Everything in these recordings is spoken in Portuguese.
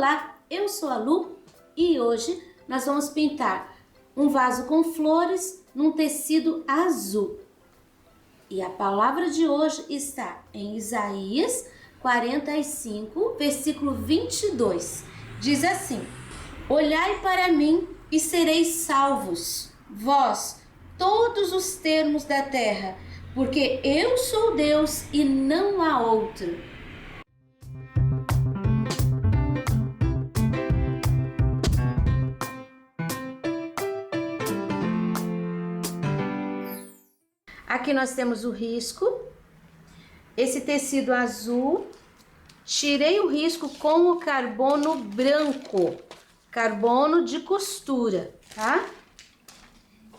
Olá, eu sou a Lu e hoje nós vamos pintar um vaso com flores num tecido azul. E a palavra de hoje está em Isaías 45, versículo 22. Diz assim: Olhai para mim e sereis salvos, vós, todos os termos da terra, porque eu sou Deus e não há outro. Aqui nós temos o risco, esse tecido azul, tirei o risco com o carbono branco, carbono de costura, tá?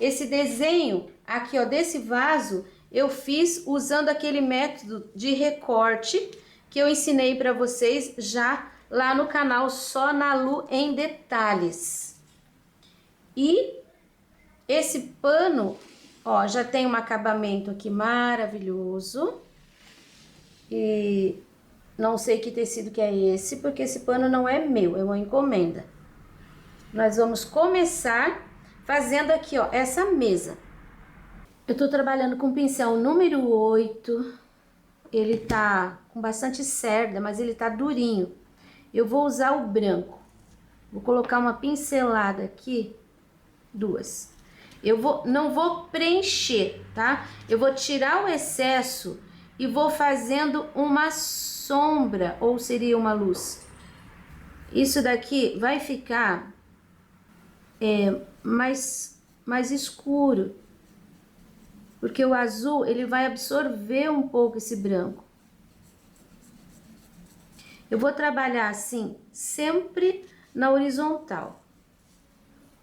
Esse desenho aqui, ó, desse vaso, eu fiz usando aquele método de recorte que eu ensinei para vocês já lá no canal Só na Lu em Detalhes. E esse pano, ó, já tem um acabamento aqui maravilhoso. E não sei que tecido que é esse, porque esse pano não é meu, é uma encomenda. Nós vamos começar fazendo aqui, ó, essa mesa. Eu tô trabalhando com pincel número 8. Ele tá com bastante cerda, mas ele tá durinho. Eu vou usar o branco. Vou colocar uma pincelada aqui, duas. Não vou preencher, tá? Eu vou tirar o excesso e vou fazendo uma sombra, ou seria uma luz. Isso daqui vai ficar mais escuro, porque o azul ele vai absorver um pouco esse branco. Eu vou trabalhar assim, sempre na horizontal,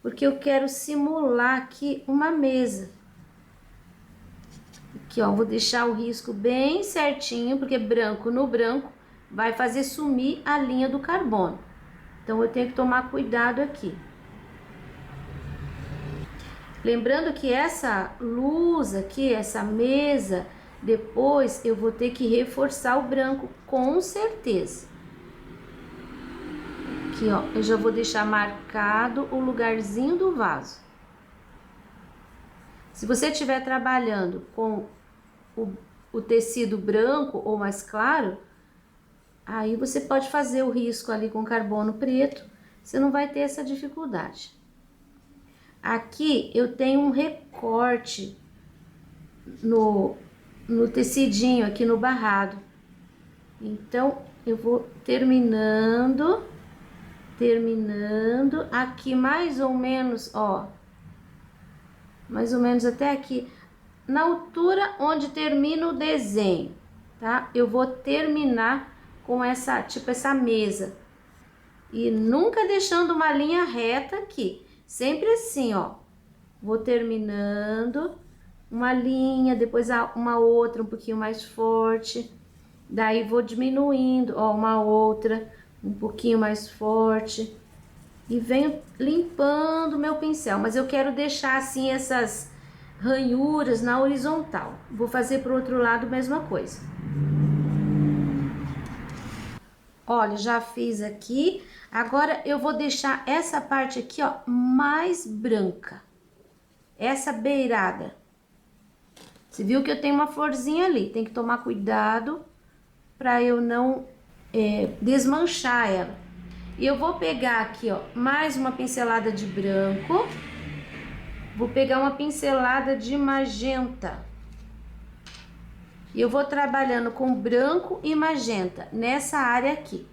porque eu quero simular aqui uma mesa. Aqui, ó, vou deixar o risco bem certinho, porque branco no branco vai fazer sumir a linha do carbono. Então, eu tenho que tomar cuidado aqui. Lembrando que essa luz aqui, essa mesa, depois eu vou ter que reforçar o branco, com certeza. Aqui, ó, eu já vou deixar marcado o lugarzinho do vaso. Se você estiver trabalhando com o tecido branco ou mais claro, aí você pode fazer o risco ali com carbono preto, você não vai ter essa dificuldade. Aqui eu tenho um recorte no tecidinho aqui no barrado. Então, eu vou terminando aqui mais ou menos, ó, mais ou menos até aqui, na altura onde termina o desenho, tá? Eu vou terminar com essa, tipo essa mesa, e nunca deixando uma linha reta aqui, sempre assim, ó, vou terminando uma linha, depois uma outra um pouquinho mais forte, daí vou diminuindo, ó, uma outra um pouquinho mais forte, e venho limpando o meu pincel, mas eu quero deixar assim essas ranhuras na horizontal. Vou fazer pro outro lado a mesma coisa. Olha, já fiz aqui. Agora eu vou deixar essa parte aqui, ó, mais branca. Essa beirada. Você viu que eu tenho uma florzinha ali. Tem que tomar cuidado para eu não desmanchar ela. E eu vou pegar aqui, ó, mais uma pincelada de branco. Vou pegar uma pincelada de magenta. E eu vou trabalhando com branco e magenta nessa área aqui.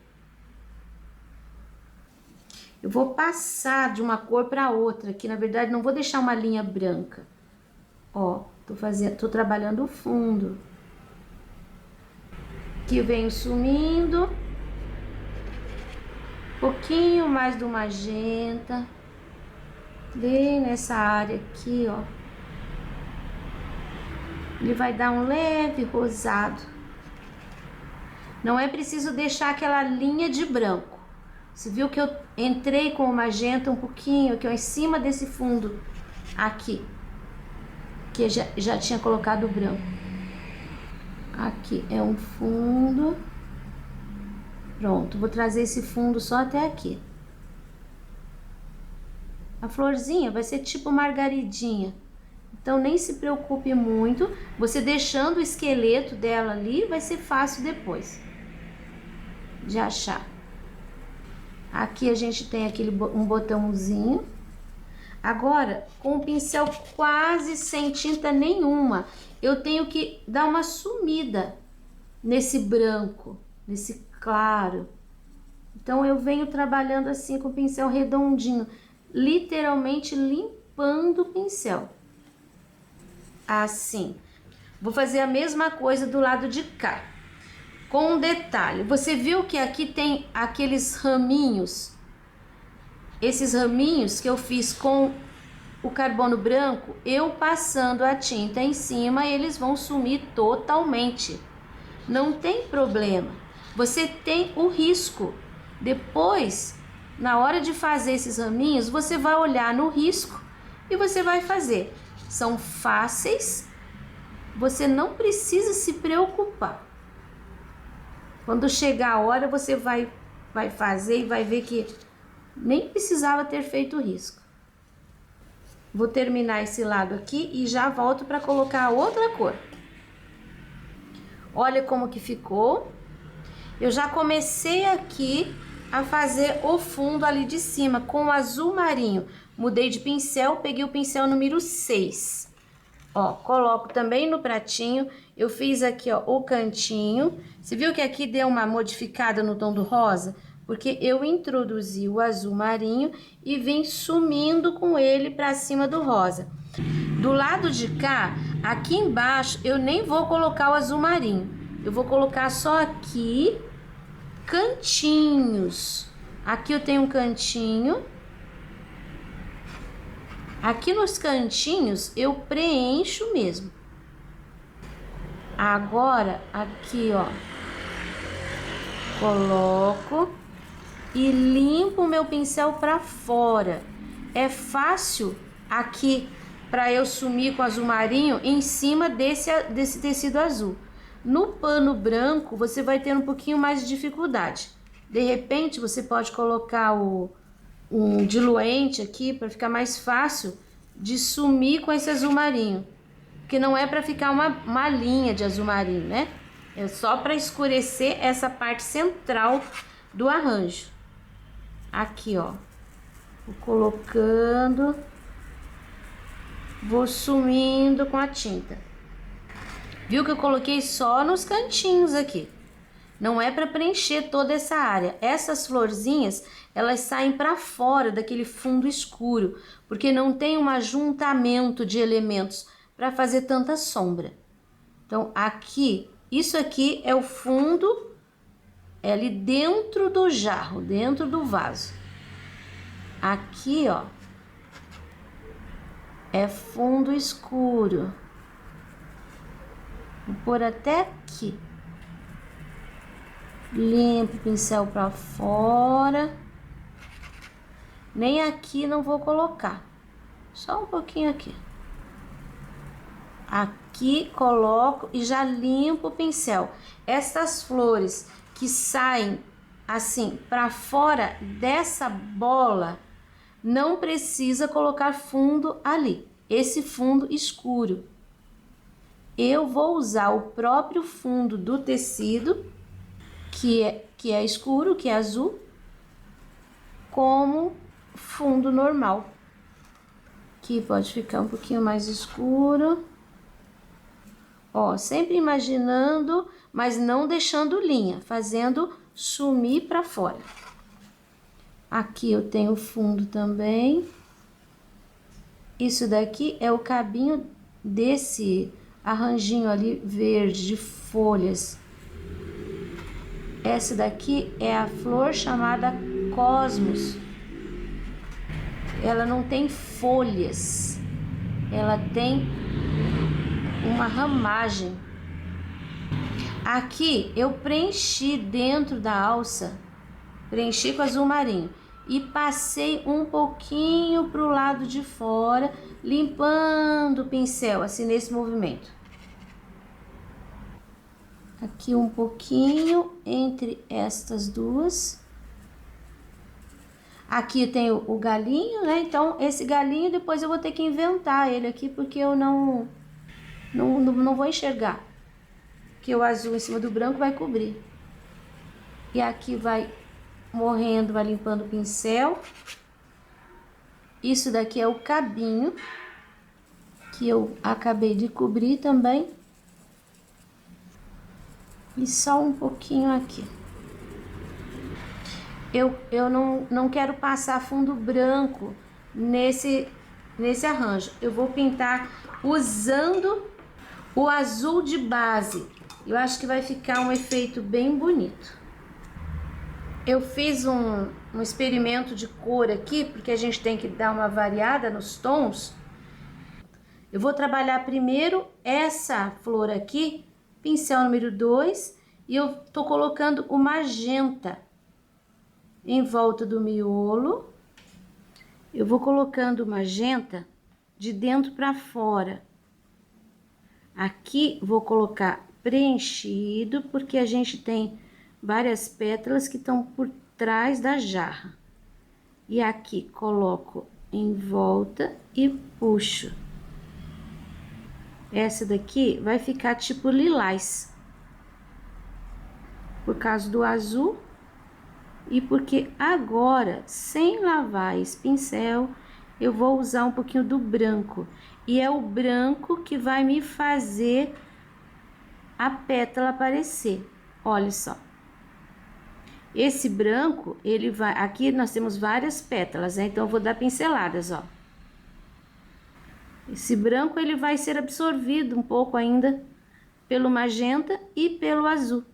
Eu vou passar de uma cor para outra, que na verdade não vou deixar uma linha branca. Ó, tô trabalhando o fundo. Aqui eu venho sumindo. Um pouquinho mais do magenta. Bem nessa área aqui, ó. Ele vai dar um leve rosado. Não é preciso deixar aquela linha de branco. Você viu que eu entrei com o magenta um pouquinho aqui, ó, em cima desse fundo aqui, que eu já tinha colocado o branco. Aqui é um fundo. Pronto, vou trazer esse fundo só até aqui. A florzinha vai ser tipo margaridinha, então nem se preocupe muito. Você deixando o esqueleto dela ali, vai ser fácil depois de achar. Aqui a gente tem um botãozinho. Agora, com o pincel quase sem tinta nenhuma, eu tenho que dar uma sumida nesse branco, nesse claro. Então, eu venho trabalhando assim com o pincel redondinho, literalmente limpando o pincel. Assim. Vou fazer a mesma coisa do lado de cá. Com um detalhe, você viu que aqui tem aqueles raminhos? Esses raminhos que eu fiz com o carbono branco, eu passando a tinta em cima, eles vão sumir totalmente. Não tem problema. Você tem o risco. Depois, na hora de fazer esses raminhos, você vai olhar no risco e você vai fazer. São fáceis, você não precisa se preocupar. Quando chegar a hora, você vai fazer e vai ver que nem precisava ter feito o risco. Vou terminar esse lado aqui e já volto para colocar a outra cor. Olha como que ficou. Eu já comecei aqui a fazer o fundo ali de cima com o azul marinho. Mudei de pincel, peguei o pincel número 6. Ó, coloco também no pratinho. Eu fiz aqui, ó, o cantinho. Você viu que aqui deu uma modificada no tom do rosa? Porque eu introduzi o azul marinho e vim sumindo com ele para cima do rosa. Do lado de cá, aqui embaixo, eu nem vou colocar o azul marinho. Eu vou colocar só aqui cantinhos. Aqui eu tenho um cantinho. Aqui nos cantinhos eu preencho mesmo. Agora, aqui, ó, coloco e limpo o meu pincel para fora. É fácil aqui para eu sumir com azul marinho em cima desse tecido azul. No pano branco, você vai ter um pouquinho mais de dificuldade. De repente, você pode colocar um diluente aqui para ficar mais fácil de sumir com esse azul marinho. Porque não é para ficar uma linha de azul marinho, né? É só para escurecer essa parte central do arranjo. Aqui, ó. Vou colocando. Vou sumindo com a tinta. Viu que eu coloquei só nos cantinhos aqui. Não é para preencher toda essa área. Essas florzinhas, elas saem para fora daquele fundo escuro, porque não tem um ajuntamento de elementos para fazer tanta sombra. Então, aqui, isso aqui é o fundo, é ali dentro do jarro, dentro do vaso. Aqui, ó, é fundo escuro. Vou pôr até aqui. Limpo o pincel para fora. Nem aqui não vou colocar. Só um pouquinho aqui. Aqui coloco e já limpo o pincel. Essas flores que saem assim para fora dessa bola, não precisa colocar fundo ali. Esse fundo escuro. Eu vou usar o próprio fundo do tecido, que é escuro, que é azul, como fundo normal. Aqui pode ficar um pouquinho mais escuro. Ó, sempre imaginando, mas não deixando linha, fazendo sumir para fora. Aqui eu tenho fundo também. Isso daqui é o cabinho desse arranjinho ali verde de folhas. Essa daqui é a flor chamada Cosmos. Ela não tem folhas, ela tem uma ramagem. Aqui eu preenchi dentro da alça, preenchi com azul marinho e passei um pouquinho para o lado de fora, limpando o pincel, assim nesse movimento. Aqui um pouquinho entre estas duas. Aqui tem o galinho, né? Então, esse galinho depois eu vou ter que inventar ele aqui, porque eu não vou enxergar. Que o azul em cima do branco vai cobrir. E aqui vai morrendo, vai limpando o pincel. Isso daqui é o cabinho, que eu acabei de cobrir também. E só um pouquinho aqui. Eu não quero passar fundo branco nesse arranjo. Eu vou pintar usando o azul de base. Eu acho que vai ficar um efeito bem bonito. Eu fiz um experimento de cor aqui, porque a gente tem que dar uma variada nos tons. Eu vou trabalhar primeiro essa flor aqui, pincel número 2, e eu tô colocando o magenta em volta do miolo. Eu vou colocando o magenta de dentro para fora. Aqui vou colocar preenchido, porque a gente tem várias pétalas que estão por trás da jarra. E aqui coloco em volta e puxo. Essa daqui vai ficar tipo lilás, por causa do azul. E porque agora, sem lavar esse pincel, eu vou usar um pouquinho do branco. E é o branco que vai me fazer a pétala aparecer. Olha só. Esse branco, ele vai... Aqui nós temos várias pétalas, né? Então, eu vou dar pinceladas, ó. Esse branco, ele vai ser absorvido um pouco ainda pelo magenta e pelo azul.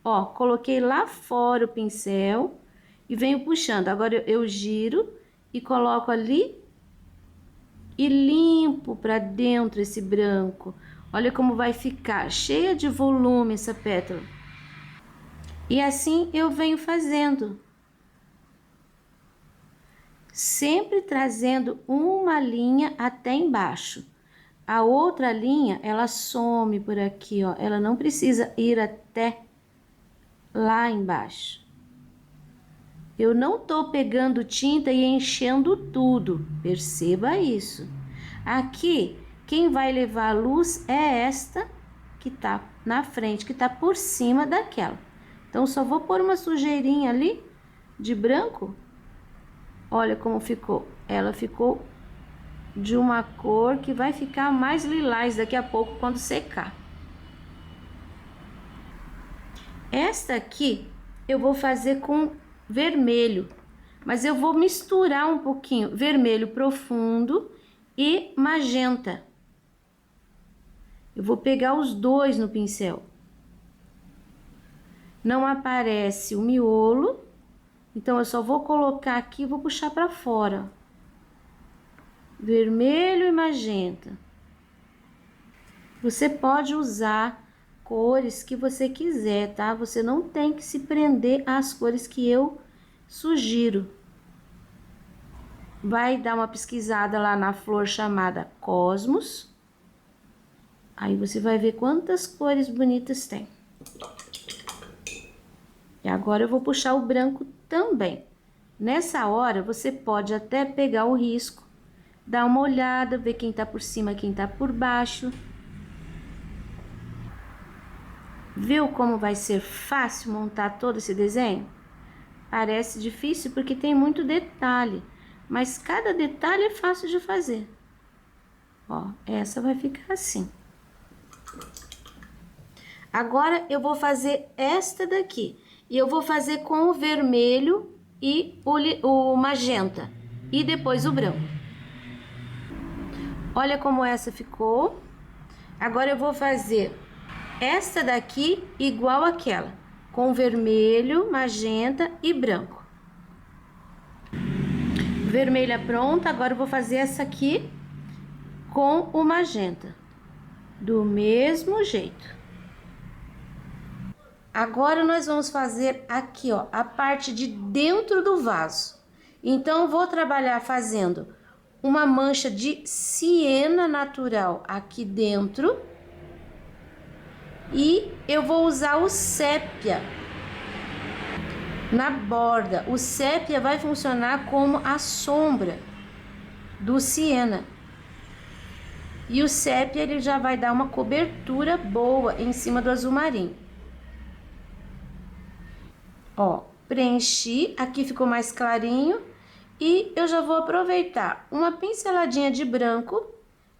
Ó, coloquei lá fora o pincel e venho puxando. Agora eu giro e coloco ali e limpo para dentro esse branco. Olha como vai ficar cheia de volume essa pétala. E assim eu venho fazendo. Sempre trazendo uma linha até embaixo. A outra linha, ela some por aqui, ó. Ela não precisa ir até lá embaixo. Eu não tô pegando tinta e enchendo tudo, perceba isso. Aqui, quem vai levar a luz é esta que tá na frente, que tá por cima daquela. Então, só vou pôr uma sujeirinha ali de branco. Olha como ficou. Ela ficou de uma cor que vai ficar mais lilás daqui a pouco quando secar. Esta aqui eu vou fazer com vermelho, mas eu vou misturar um pouquinho vermelho profundo e magenta. Eu vou pegar os dois no pincel. Não aparece o miolo, então eu só vou colocar aqui e vou puxar para fora. Vermelho e magenta. Você pode usar cores que você quiser, tá? Você não tem que se prender às cores que eu sugiro. Vai dar uma pesquisada lá na flor chamada Cosmos. Aí você vai ver quantas cores bonitas tem. E agora eu vou puxar o branco também. Nessa hora, você pode até pegar o risco, dar uma olhada, ver quem tá por cima, quem tá por baixo. Viu como vai ser fácil montar todo esse desenho? Parece difícil porque tem muito detalhe, mas cada detalhe é fácil de fazer. Ó, essa vai ficar assim. Agora eu vou fazer esta daqui. E eu vou fazer com o vermelho e o magenta. E depois o branco. Olha como essa ficou. Agora eu vou fazer esta daqui igual àquela, com vermelho, magenta e branco. Vermelha pronta, agora eu vou fazer essa aqui com o magenta, do mesmo jeito. Agora nós vamos fazer aqui, ó, a parte de dentro do vaso. Então, eu vou trabalhar fazendo uma mancha de siena natural aqui dentro. E eu vou usar o sépia na borda. O sépia vai funcionar como a sombra do siena. E o sépia, ele já vai dar uma cobertura boa em cima do azul marinho. Ó, preenchi, aqui ficou mais clarinho. E eu já vou aproveitar uma pinceladinha de branco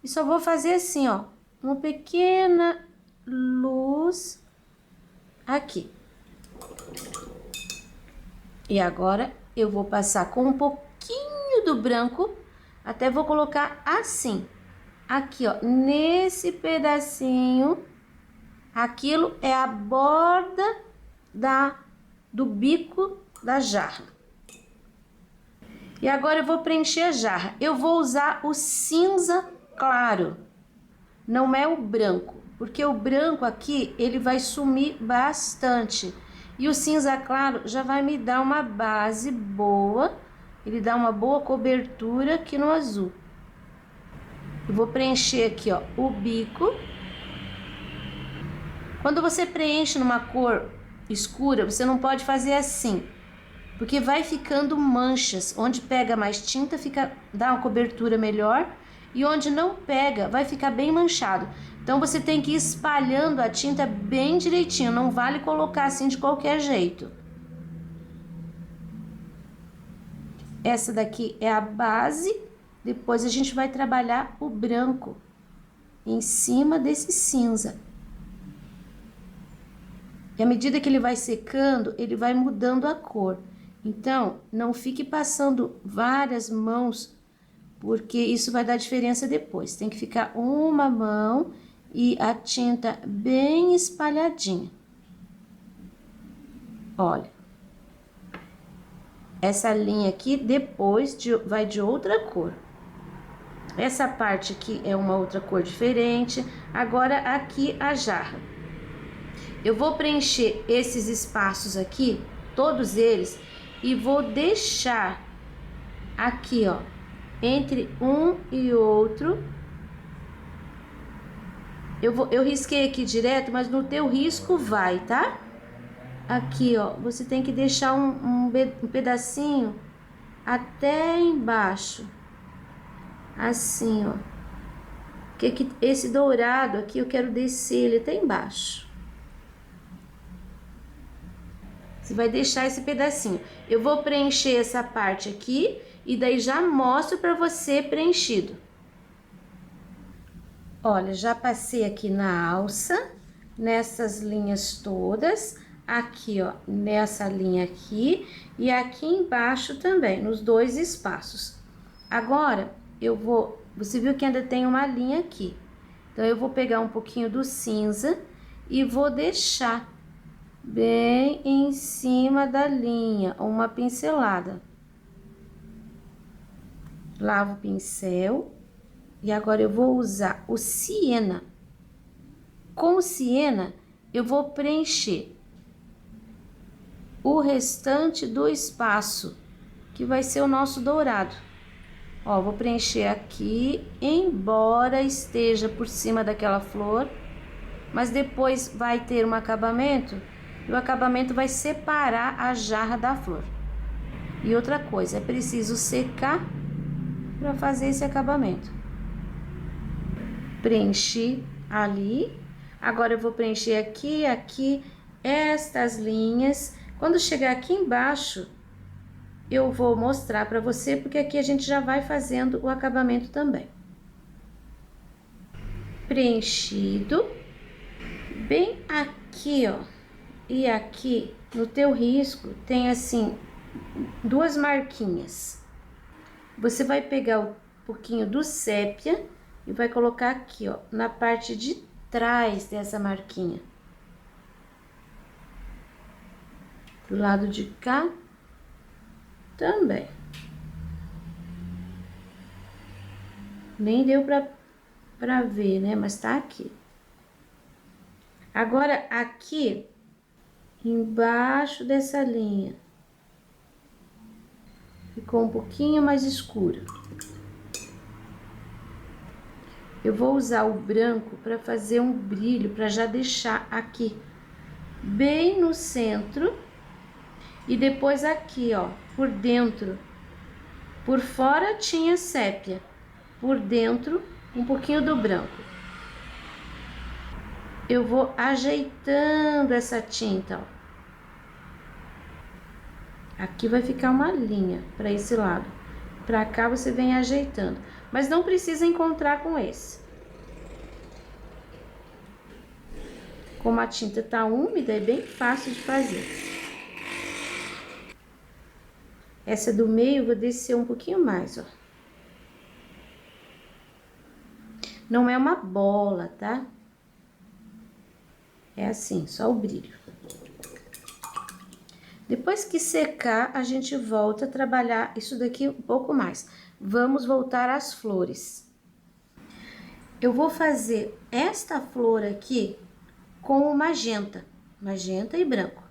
e só vou fazer assim, ó, uma pequena luz aqui. E agora eu vou passar com um pouquinho do branco, até vou colocar assim, aqui ó, nesse pedacinho, aquilo é a borda do bico da jarra. E agora eu vou preencher a jarra. Eu vou usar o cinza claro, não é o branco, porque o branco aqui, ele vai sumir bastante. E o cinza claro já vai me dar uma base boa, ele dá uma boa cobertura aqui no azul. Eu vou preencher aqui, ó, o bico. Quando você preenche numa cor escura, você não pode fazer assim, porque vai ficando manchas. Onde pega mais tinta, dá uma cobertura melhor, e onde não pega, vai ficar bem manchado. Então, você tem que ir espalhando a tinta bem direitinho, não vale colocar assim de qualquer jeito. Essa daqui é a base, depois a gente vai trabalhar o branco em cima desse cinza. E à medida que ele vai secando, ele vai mudando a cor. Então, não fique passando várias mãos, porque isso vai dar diferença depois. Tem que ficar uma mão e a tinta bem espalhadinha. Olha. Essa linha aqui depois vai de outra cor. Essa parte aqui é uma outra cor diferente. Agora aqui a jarra. Eu vou preencher esses espaços aqui, todos eles, e vou deixar aqui, ó, entre um e outro. Eu risquei aqui direto, mas no teu risco vai, tá? Aqui, ó, você tem que deixar um pedacinho até embaixo. Assim, ó. Porque esse dourado aqui eu quero descer ele até embaixo. Você vai deixar esse pedacinho. Eu vou preencher essa parte aqui e daí já mostro pra você preenchido. Olha, já passei aqui na alça, nessas linhas todas, aqui ó, nessa linha aqui e aqui embaixo também, nos dois espaços. Agora, você viu que ainda tem uma linha aqui. Então, eu vou pegar um pouquinho do cinza e vou deixar bem em cima da linha, uma pincelada. Lavo o pincel e agora eu vou usar o siena. Com o siena, eu vou preencher o restante do espaço, que vai ser o nosso dourado. Ó, vou preencher aqui, embora esteja por cima daquela flor, mas depois vai ter um acabamento, e o acabamento vai separar a jarra da flor. E outra coisa, é preciso secar para fazer esse acabamento. Preenchi ali, agora eu vou preencher aqui, aqui, estas linhas. Quando chegar aqui embaixo, eu vou mostrar para você, porque aqui a gente já vai fazendo o acabamento também. Preenchido. Bem aqui, ó, e aqui no teu risco tem assim, duas marquinhas. Você vai pegar um pouquinho do sépia e vai colocar aqui, ó, na parte de trás dessa marquinha. Do lado de cá também. Nem deu pra ver, né? Mas tá aqui. Agora, aqui, embaixo dessa linha, ficou um pouquinho mais escuro. Eu vou usar o branco para fazer um brilho, para já deixar aqui bem no centro. E depois aqui, ó, por dentro. Por fora tinha sépia, por dentro um pouquinho do branco. Eu vou ajeitando essa tinta, ó. Aqui vai ficar uma linha para esse lado. Para cá você vem ajeitando, mas não precisa encontrar com esse. Como a tinta tá úmida, é bem fácil de fazer. Essa do meio eu vou descer um pouquinho mais, ó. Não é uma bola, tá? É assim, só o brilho. Depois que secar, a gente volta a trabalhar isso daqui um pouco mais. Vamos voltar às flores. Eu vou fazer esta flor aqui com o magenta e branco.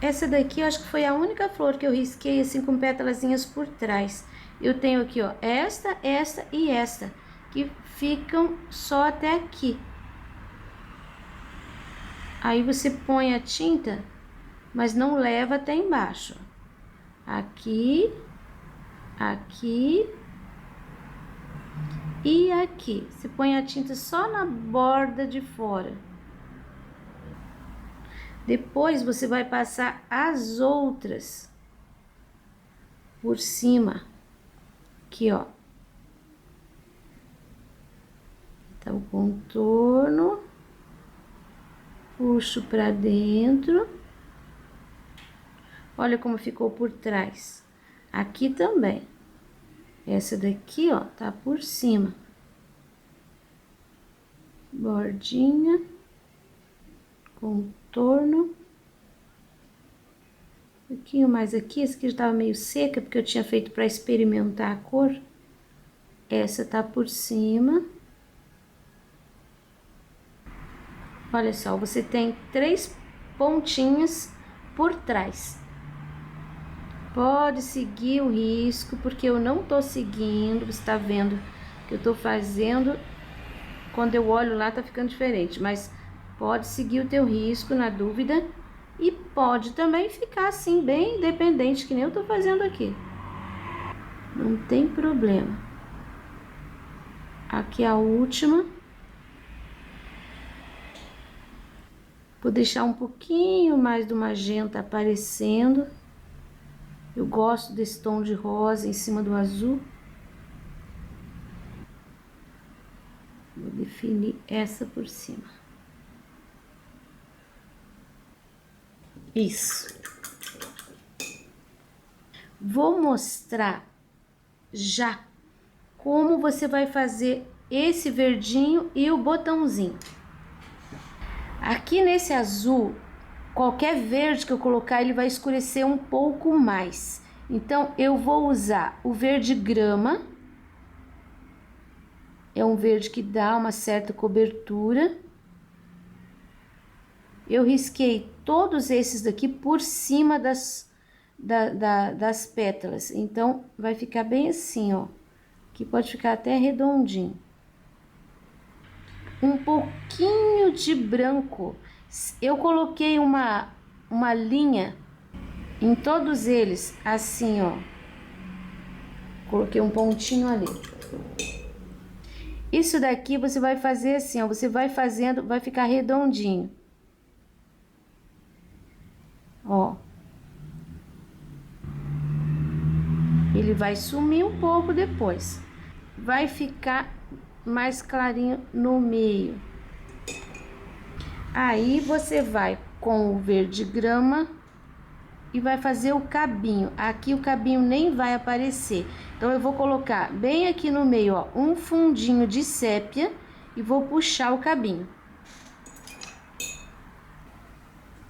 Essa daqui eu acho que foi a única flor que eu risquei assim com pétalazinhas por trás. Eu tenho aqui, ó, esta e esta, que ficam só até aqui. Aí você põe a tinta, mas não leva até embaixo. Aqui, aqui e aqui. Você põe a tinta só na borda de fora. Depois você vai passar as outras por cima. Aqui, ó. Tá o contorno. Puxo pra dentro. Olha como ficou por trás. Aqui também. Essa daqui, ó, tá por cima. Bordinha. Contorno. Um pouquinho mais aqui. Essa aqui já tava meio seca, porque eu tinha feito pra experimentar a cor. Essa tá por cima. Olha só, você tem 3 pontinhas por trás. Pode seguir o risco, porque eu não tô seguindo. Você tá vendo que eu tô fazendo. Quando eu olho lá, tá ficando diferente. Mas pode seguir o teu risco, na dúvida. E pode também ficar assim, bem independente, que nem eu tô fazendo aqui. Não tem problema. Aqui a última. Vou deixar um pouquinho mais do magenta aparecendo. Eu gosto desse tom de rosa em cima do azul. Vou definir essa por cima. Isso. Vou mostrar já como você vai fazer esse verdinho e o botãozinho. Aqui nesse azul, qualquer verde que eu colocar, ele vai escurecer um pouco mais. Então, eu vou usar o verde grama. É um verde que dá uma certa cobertura. Eu risquei todos esses daqui por cima das pétalas. Então, vai ficar bem assim, ó. Aqui pode ficar até redondinho. Um pouquinho de branco. Eu coloquei uma linha em todos eles, assim, ó. Coloquei um pontinho ali. Isso daqui você vai fazer assim, ó. Você vai fazendo, vai ficar redondinho. Ó. Ele vai sumir um pouco depois. Vai ficar mais clarinho no meio. Aí você vai com o verde grama e vai fazer o cabinho. Aqui o cabinho nem vai aparecer. Então eu vou colocar bem aqui no meio, ó, um fundinho de sépia e vou puxar o cabinho.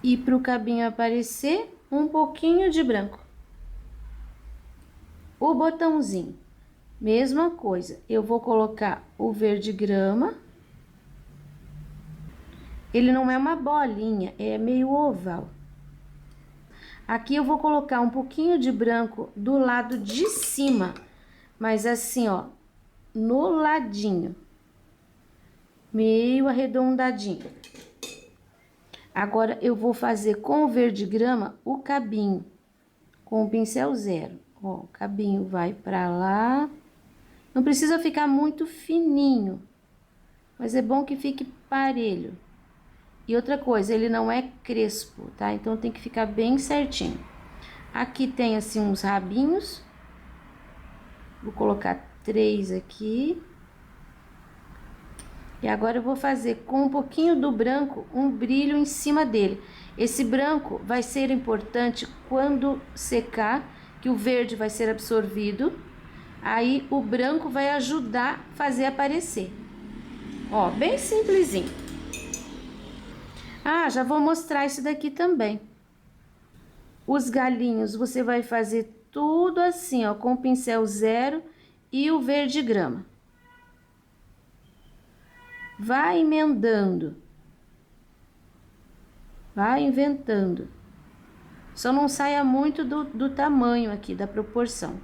E para o cabinho aparecer, um pouquinho de branco. O botãozinho, mesma coisa. Eu vou colocar o verde grama. Ele não é uma bolinha, é meio oval. Aqui eu vou colocar um pouquinho de branco do lado de cima, mas assim, ó, no ladinho, meio arredondadinho. Agora, eu vou fazer com o verde grama o cabinho, com o pincel 0. Ó, o cabinho vai pra lá. Não precisa ficar muito fininho, mas é bom que fique parelho. E outra coisa, ele não é crespo, tá? Então, tem que ficar bem certinho. Aqui tem, assim, uns rabinhos. Vou colocar 3 aqui. E agora eu vou fazer com um pouquinho do branco um brilho em cima dele. Esse branco vai ser importante quando secar, que o verde vai ser absorvido. Aí o branco vai ajudar a fazer aparecer. Ó, bem simplesinho. Ah, já vou mostrar isso daqui também. Os galinhos você vai fazer tudo assim, ó, com o pincel 0 e o verde grama. Vai emendando. Vai inventando. Só não saia muito do tamanho aqui, da proporção.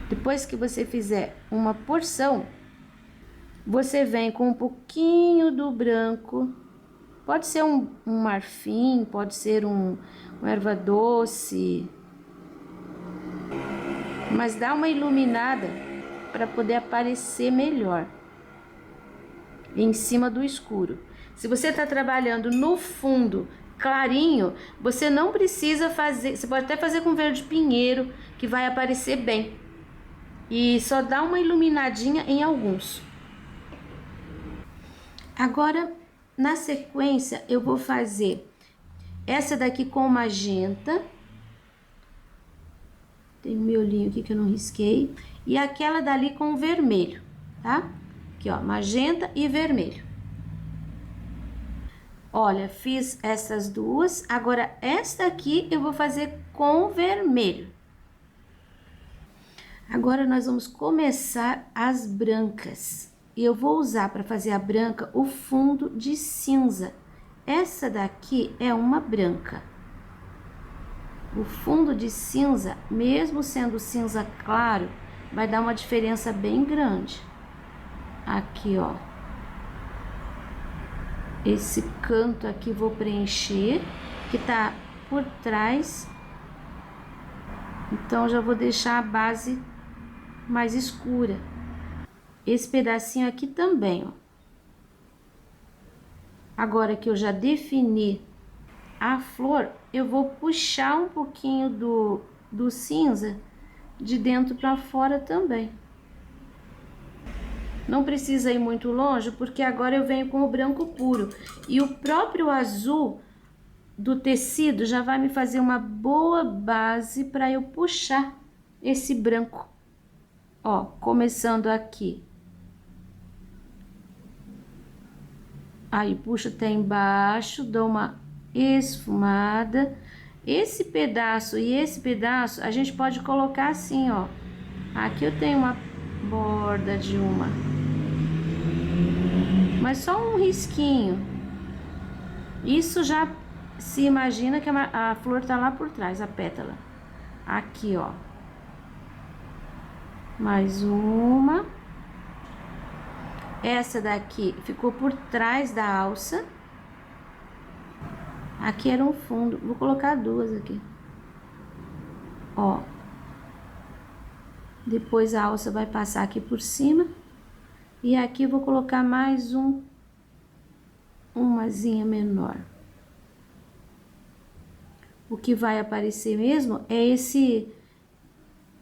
Depois que você fizer uma porção, você vem com um pouquinho do branco. Pode ser um marfim, pode ser um erva doce. Mas dá uma iluminada para poder aparecer melhor em cima do escuro. Se você está trabalhando no fundo clarinho, você não precisa fazer, você pode até fazer com verde pinheiro, que vai aparecer bem. E só dá uma iluminadinha em alguns. Agora, na sequência, eu vou fazer essa daqui com magenta. Tem um miolinho aqui que eu não risquei. E aquela dali com vermelho, tá? Aqui, ó, magenta e vermelho. Olha, fiz essas duas. Agora, esta aqui eu vou fazer com vermelho. Agora, nós vamos começar as brancas. E eu vou usar para fazer a branca o fundo de cinza. Essa daqui é uma branca. O fundo de cinza, mesmo sendo cinza claro, vai dar uma diferença bem grande. Aqui, ó. Esse canto aqui vou preencher, que tá por trás. Então, já vou deixar a base mais escura. Esse pedacinho aqui também, ó. Agora que eu já defini a flor, eu vou puxar um pouquinho do cinza de dentro para fora também. Não precisa ir muito longe, porque agora eu venho com o branco puro. E o próprio azul do tecido já vai me fazer uma boa base para eu puxar esse branco. Ó, começando aqui. Aí, puxo até embaixo, dou uma esfumada. Esse pedaço e esse pedaço, a gente pode colocar assim, ó. Aqui eu tenho uma borda de uma. Mas só um risquinho. Isso já se imagina que a flor tá lá por trás, a pétala. Aqui, ó. Mais uma. Essa daqui ficou por trás da alça. Aqui era um fundo. Vou colocar duas aqui. Ó. Depois a alça vai passar aqui por cima. E aqui eu vou colocar mais umazinha menor. O que vai aparecer mesmo é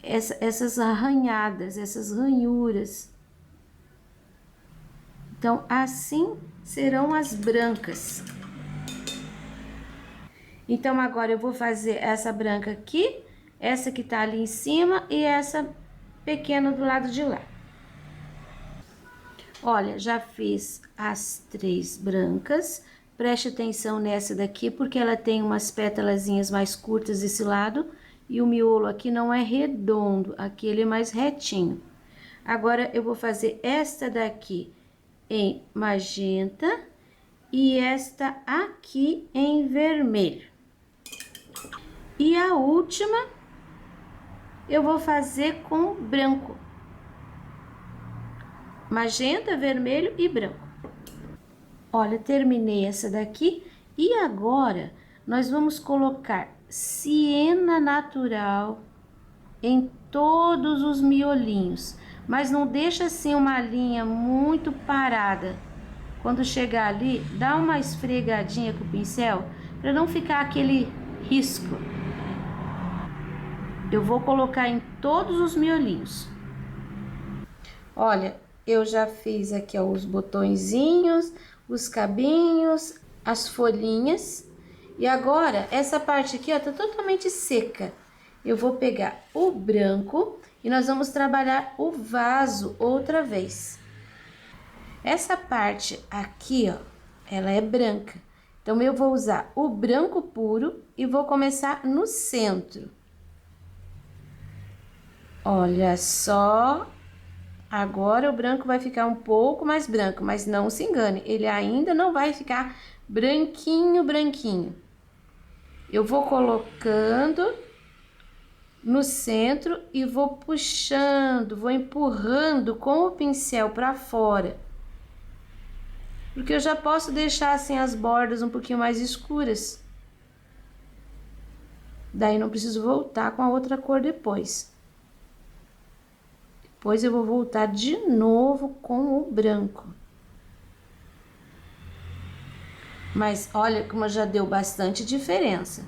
essas arranhadas, essas ranhuras. Então, assim serão as brancas. Então, agora eu vou fazer essa branca aqui, essa que tá ali em cima e essa pequena do lado de lá. Olha, já fiz as 3 brancas. Preste atenção nessa daqui, porque ela tem umas pétalazinhas mais curtas desse lado. E o miolo aqui não é redondo, aqui ele é mais retinho. Agora, eu vou fazer esta daqui em magenta e esta aqui em vermelho. E a última, eu vou fazer com branco. magenta, vermelho e branco. Olha, terminei essa daqui e agora nós vamos colocar siena natural em todos os miolinhos, mas não deixa assim uma linha muito parada. Quando chegar ali, dá uma esfregadinha com o pincel para não ficar aquele risco. Eu vou colocar em todos os miolinhos. Olha, eu já fiz aqui ó, os botõezinhos, os cabinhos, as folhinhas. E agora, essa parte aqui ó, tá totalmente seca. Eu vou pegar o branco e nós vamos trabalhar o vaso outra vez. Essa parte aqui ó, ela é branca. Então, eu vou usar o branco puro e vou começar no centro. Olha só, agora o branco vai ficar um pouco mais branco, mas não se engane, ele ainda não vai ficar branquinho, branquinho. Eu vou colocando no centro e vou puxando, vou empurrando com o pincel para fora. Porque eu já posso deixar assim as bordas um pouquinho mais escuras. Daí não preciso voltar com a outra cor depois. Depois eu vou voltar de novo com o branco. Mas olha como já deu bastante diferença.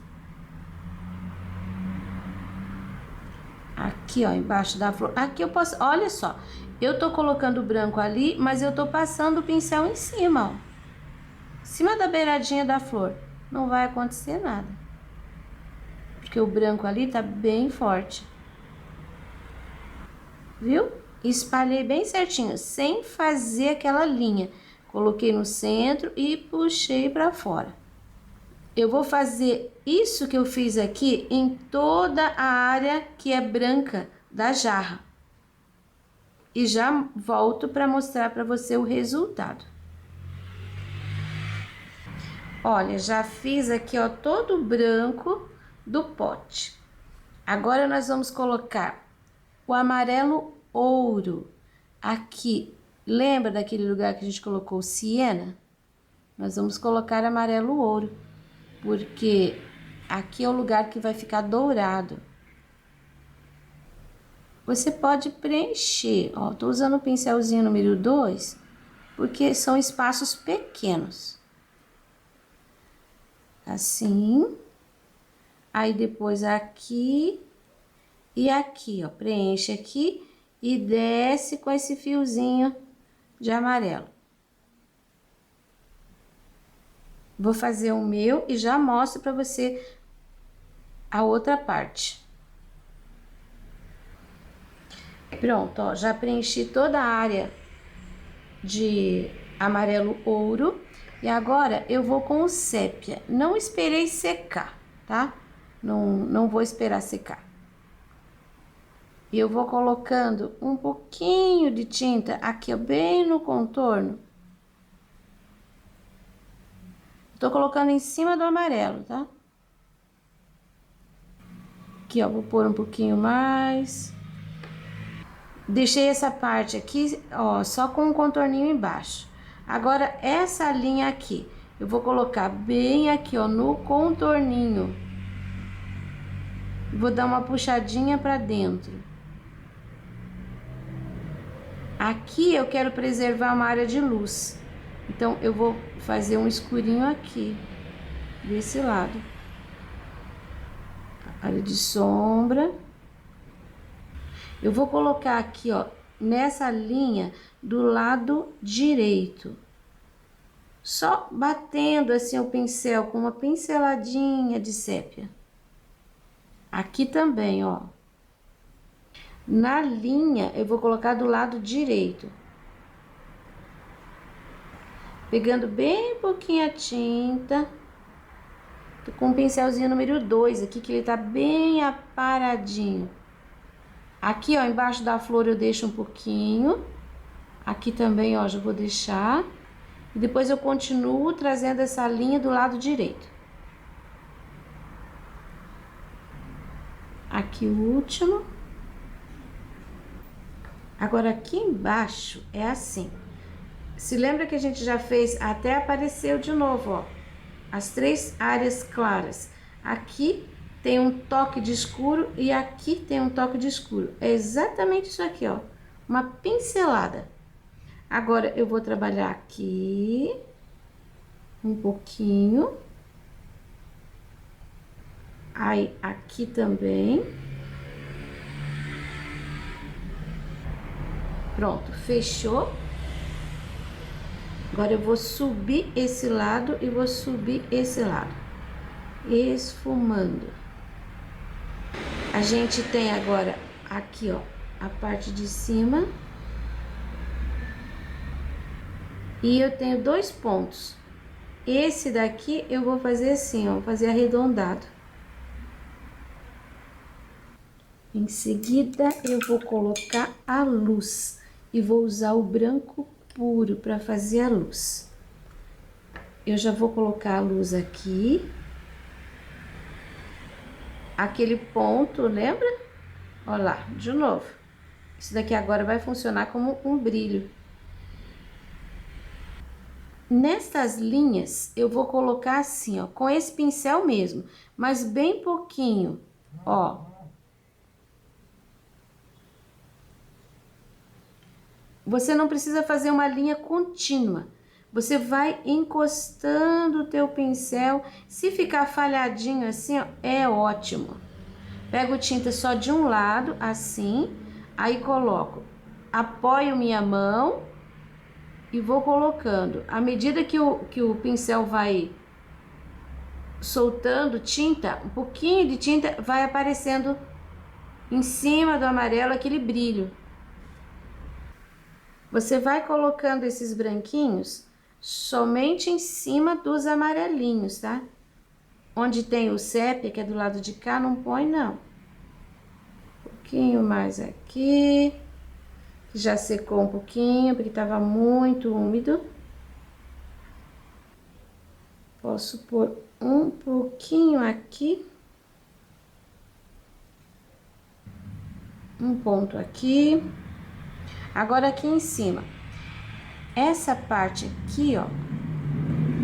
Aqui, ó, embaixo da flor. Aqui eu posso, olha só. Eu tô colocando o branco ali, mas eu tô passando o pincel em cima, ó. Em cima da beiradinha da flor. Não vai acontecer nada. Porque o branco ali tá bem forte. Viu? Espalhei bem certinho, sem fazer aquela linha. Coloquei no centro e puxei para fora. Eu vou fazer isso que eu fiz aqui em toda a área que é branca da jarra. E já volto para mostrar para você o resultado. Olha, já fiz aqui, ó, todo o branco do pote. Agora nós vamos colocar o amarelo ouro aqui. Lembra daquele lugar que a gente colocou siena? Nós vamos colocar amarelo ouro, porque aqui é o lugar que vai ficar dourado. Você pode preencher, ó, tô usando o pincelzinho número 2, porque são espaços pequenos. Assim. Aí depois aqui e aqui, ó, preenche aqui e desce com esse fiozinho de amarelo. Vou fazer o meu e já mostro para você a outra parte. Pronto, ó, já preenchi toda a área de amarelo ouro. E agora eu vou com o sépia. Não esperei secar, tá? Não vou esperar secar. E eu vou colocando um pouquinho de tinta aqui, ó, bem no contorno. Tô colocando em cima do amarelo, tá? Aqui, ó, vou pôr um pouquinho mais. Deixei essa parte aqui, ó, só com um contorninho embaixo. Agora, essa linha aqui, eu vou colocar bem aqui, ó, no contorninho. Vou dar uma puxadinha pra dentro. Aqui eu quero preservar uma área de luz. Então, eu vou fazer um escurinho aqui, desse lado. Área de sombra. Eu vou colocar aqui, ó, nessa linha do lado direito. Só batendo assim o pincel com uma pinceladinha de sépia. Aqui também, ó. Na linha, eu vou colocar do lado direito. Pegando bem pouquinho a tinta. Tô com o pincelzinho número 2 aqui, que ele tá bem aparadinho. Aqui, ó, embaixo da flor eu deixo um pouquinho. Aqui também, ó, já vou deixar. E depois eu continuo trazendo essa linha do lado direito. Aqui o último. Agora, aqui embaixo é assim. Se lembra que a gente já fez, até apareceu de novo, ó, as 3 áreas claras. Aqui tem um toque de escuro e aqui tem um toque de escuro. É exatamente isso aqui, ó, uma pincelada. Agora, eu vou trabalhar aqui um pouquinho. Aí, aqui também. Pronto, fechou. Agora, eu vou subir esse lado e vou subir esse lado, esfumando. A gente tem agora aqui, ó, a parte de cima. E eu tenho 2 pontos. Esse daqui eu vou fazer assim, ó, vou fazer arredondado. Em seguida, eu vou colocar a luz e vou usar o branco puro para fazer a luz. Eu já vou colocar a luz aqui. Aquele ponto, lembra? Olha lá, de novo. Isso daqui agora vai funcionar como um brilho. Nestas linhas, eu vou colocar assim, ó, com esse pincel mesmo, mas bem pouquinho, ó. Você não precisa fazer uma linha contínua. Você vai encostando o teu pincel. Se ficar falhadinho assim, ó, é ótimo. Pego tinta só de um lado, assim, aí coloco, apoio minha mão e vou colocando. À medida que o pincel vai soltando tinta, um pouquinho de tinta vai aparecendo em cima do amarelo, aquele brilho. Você vai colocando esses branquinhos somente em cima dos amarelinhos, tá? Onde tem o sépia, que é do lado de cá, não põe não. Um pouquinho mais aqui. Já secou um pouquinho, porque estava muito úmido. Posso pôr um pouquinho aqui. Um ponto aqui. Agora aqui em cima. Essa parte aqui, ó,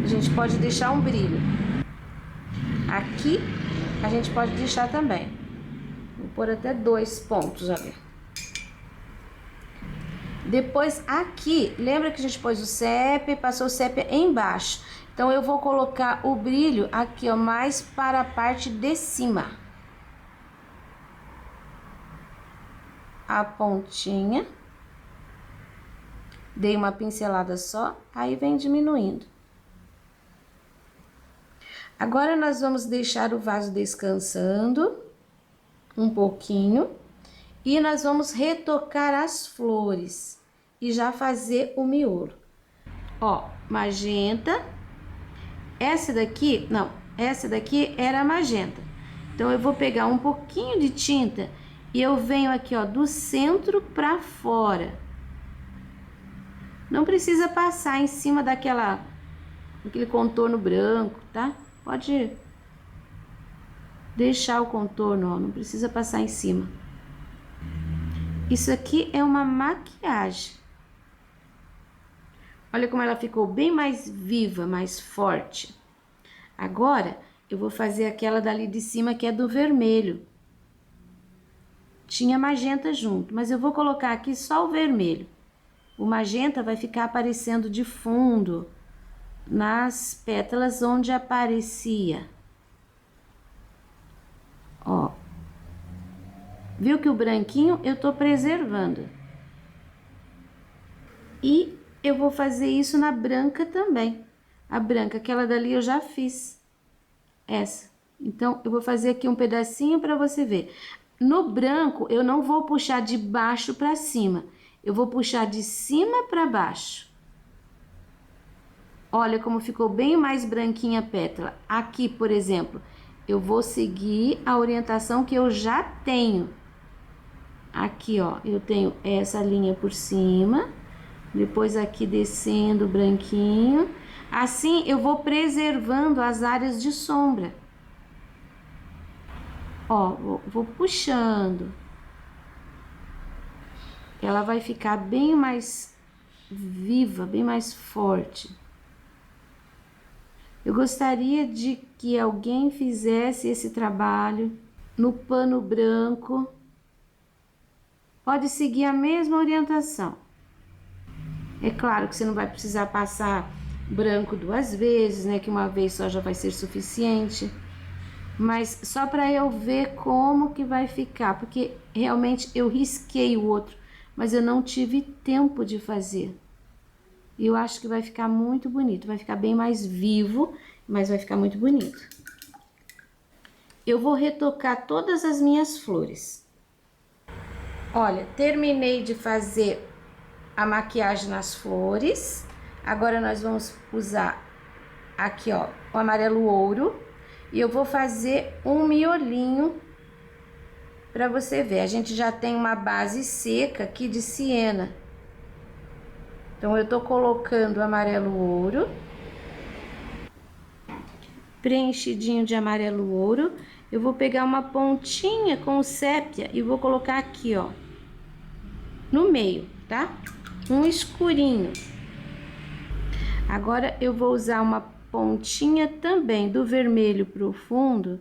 a gente pode deixar um brilho. Aqui a gente pode deixar também. Vou pôr até 2 pontos ali. Depois aqui, lembra que a gente pôs o sépia e passou o sépia embaixo. Então eu vou colocar o brilho aqui, ó, mais para a parte de cima. A pontinha. Dei uma pincelada só, aí vem diminuindo. Agora nós vamos deixar o vaso descansando um pouquinho e nós vamos retocar as flores e já fazer o miolo. Ó, magenta. Essa daqui, não, essa daqui era magenta. Então eu vou pegar um pouquinho de tinta e eu venho aqui, ó, do centro para fora. Não precisa passar em cima daquele contorno branco, tá? Pode deixar o contorno, ó, não precisa passar em cima. Isso aqui é uma maquiagem. Olha como ela ficou bem mais viva, mais forte. Agora, eu vou fazer aquela dali de cima que é do vermelho. Tinha magenta junto, mas eu vou colocar aqui só o vermelho. O magenta vai ficar aparecendo de fundo nas pétalas onde aparecia. Ó. Viu que o branquinho eu tô preservando. E eu vou fazer isso na branca também. A branca, aquela dali eu já fiz. Essa. Então, eu vou fazer aqui um pedacinho para você ver. No branco, eu não vou puxar de baixo para cima. Eu vou puxar de cima para baixo. Olha como ficou bem mais branquinha a pétala. Aqui, por exemplo, eu vou seguir a orientação que eu já tenho. Aqui, ó, eu tenho essa linha por cima, depois aqui descendo branquinho. Assim, eu vou preservando as áreas de sombra. Ó, vou puxando. ela vai ficar bem mais viva, bem mais forte. Eu gostaria de que alguém fizesse esse trabalho no pano branco. Pode seguir a mesma orientação. É claro que você não vai precisar passar branco 2 vezes, né? Que uma vez só já vai ser suficiente. Mas só para eu ver como que vai ficar, porque realmente eu risquei o outro, mas eu não tive tempo de fazer. E eu acho que vai ficar muito bonito, vai ficar bem mais vivo, mas vai ficar muito bonito. Eu vou retocar todas as minhas flores. Olha, terminei de fazer a maquiagem nas flores. Agora nós vamos usar aqui, ó, o amarelo ouro. E eu vou fazer um miolinho para você ver. A gente já tem uma base seca aqui de siena. Então, eu tô colocando o amarelo ouro. Preenchidinho de amarelo ouro. Eu vou pegar uma pontinha com o sépia e vou colocar aqui, ó, no meio, tá? Um escurinho. Agora, eu vou usar uma pontinha também do vermelho profundo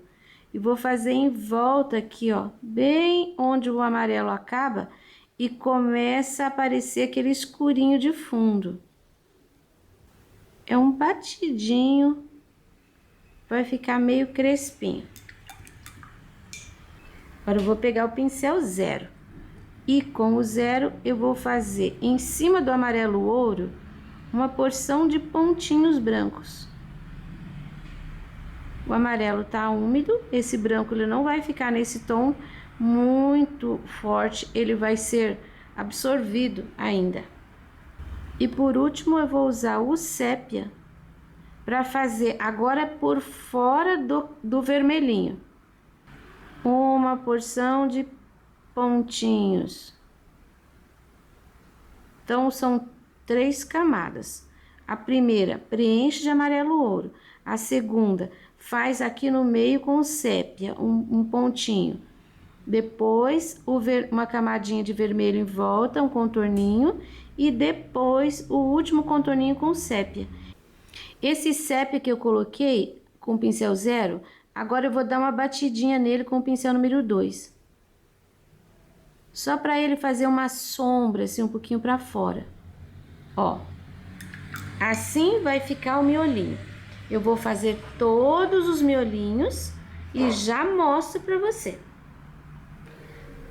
e vou fazer em volta aqui, ó, bem onde o amarelo acaba e começa a aparecer aquele escurinho de fundo. É um batidinho, vai ficar meio crespinho. Agora eu vou pegar o pincel 0 e com o 0 eu vou fazer em cima do amarelo ouro uma porção de pontinhos brancos. O amarelo tá úmido, esse branco ele não vai ficar nesse tom muito forte, ele vai ser absorvido ainda. E por último eu vou usar o sépia para fazer agora por fora do vermelhinho. Uma porção de pontinhos. Então são 3 camadas. A primeira preenche de amarelo ouro, a segunda faz aqui no meio com sépia, um pontinho. Depois, uma camadinha de vermelho em volta, um contorninho. E depois, o último contorninho com sépia. Esse sépia que eu coloquei com o pincel 0, agora eu vou dar uma batidinha nele com o pincel número 2. Só para ele fazer uma sombra, assim, um pouquinho para fora. Ó, assim vai ficar o miolinho. Eu vou fazer todos os miolinhos e já mostro para você.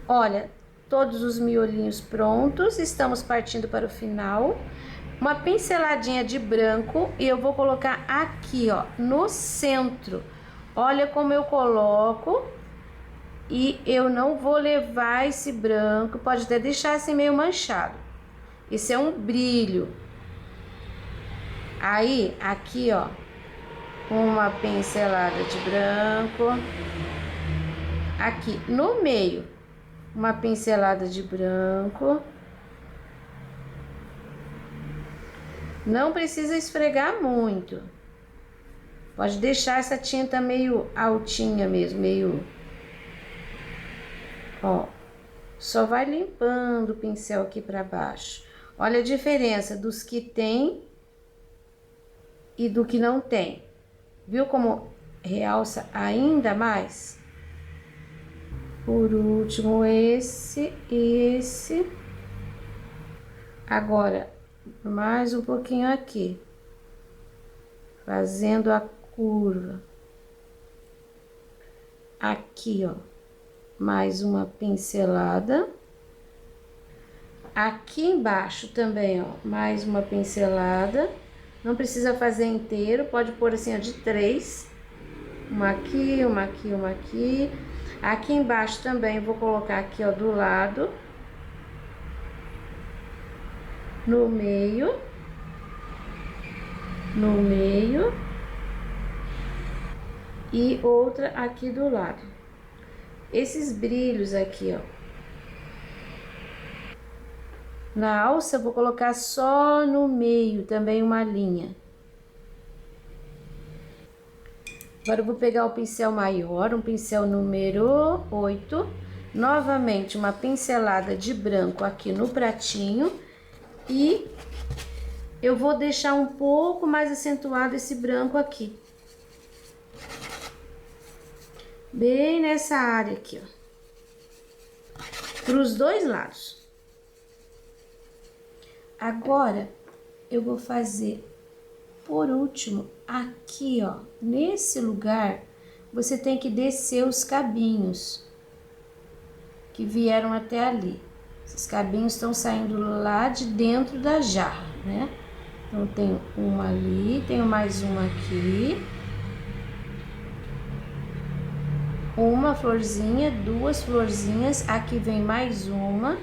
Olha, todos os miolinhos prontos, estamos partindo para o final. Uma pinceladinha de branco e eu vou colocar aqui, ó, no centro. Olha como eu coloco e eu não vou levar esse branco, pode até deixar assim meio manchado. Esse é um brilho. Aí, aqui, ó, uma pincelada de branco. Aqui no meio, uma pincelada de branco. Não precisa esfregar muito. Pode deixar essa tinta meio altinha mesmo, meio... Ó, só vai limpando o pincel aqui pra baixo. Olha a diferença dos que tem e do que não tem. Viu como realça ainda mais? Por último, esse e esse. Agora, mais um pouquinho aqui. Fazendo a curva. Aqui, ó. Mais uma pincelada. Aqui embaixo também, ó. Mais uma pincelada. Não precisa fazer inteiro, pode pôr assim, ó, de 3. Uma aqui, uma aqui, uma aqui. Aqui embaixo também vou colocar aqui, ó, do lado. No meio. No meio. E outra aqui do lado. Esses brilhos aqui, ó. Na alça, eu vou colocar só no meio também uma linha. Agora, eu vou pegar o pincel maior, um pincel número 8. Novamente, uma pincelada de branco aqui no pratinho e eu vou deixar um pouco mais acentuado esse branco aqui. Bem nessa área aqui, ó. Para os dois lados. Agora, eu vou fazer, por último, aqui, ó. Nesse lugar, você tem que descer os cabinhos que vieram até ali. Esses cabinhos estão saindo lá de dentro da jarra, né? Então, tenho uma ali, tenho mais uma aqui. Uma florzinha, duas florzinhas, aqui vem mais uma,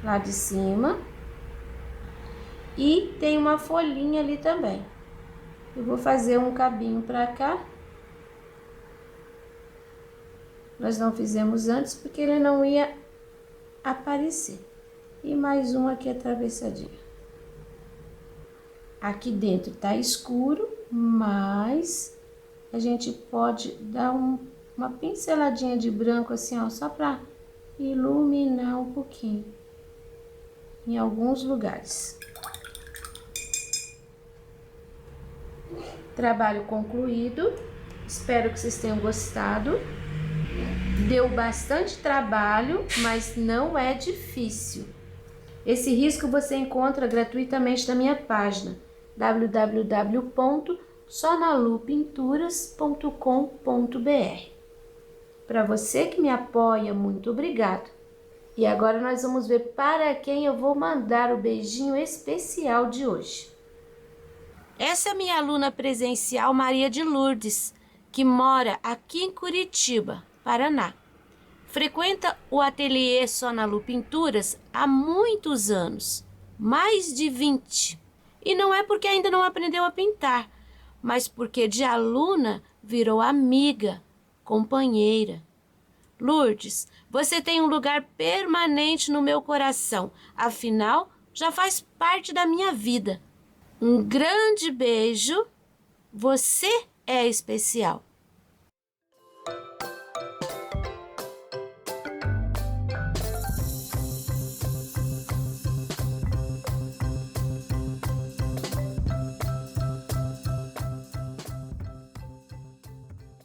lá de cima. E tem uma folhinha ali também. Eu vou fazer um cabinho pra cá. Nós não fizemos antes porque ele não ia aparecer. E mais um aqui atravessadinho. Aqui dentro tá escuro, mas a gente pode dar uma pinceladinha de branco assim, ó, só pra iluminar um pouquinho em alguns lugares. Trabalho concluído. Espero que vocês tenham gostado. Deu bastante trabalho, mas não é difícil. Esse risco você encontra gratuitamente na minha página www.sonalupinturas.com.br. Para você que me apoia, muito obrigado. E agora nós vamos ver para quem eu vou mandar o beijinho especial de hoje. Essa é minha aluna presencial, Maria de Lourdes, que mora aqui em Curitiba, Paraná. Frequenta o ateliê Sonalu Pinturas há muitos anos, mais de 20. E não é porque ainda não aprendeu a pintar, mas porque de aluna virou amiga, companheira. Lourdes, você tem um lugar permanente no meu coração, afinal, já faz parte da minha vida. Um grande beijo, você é especial.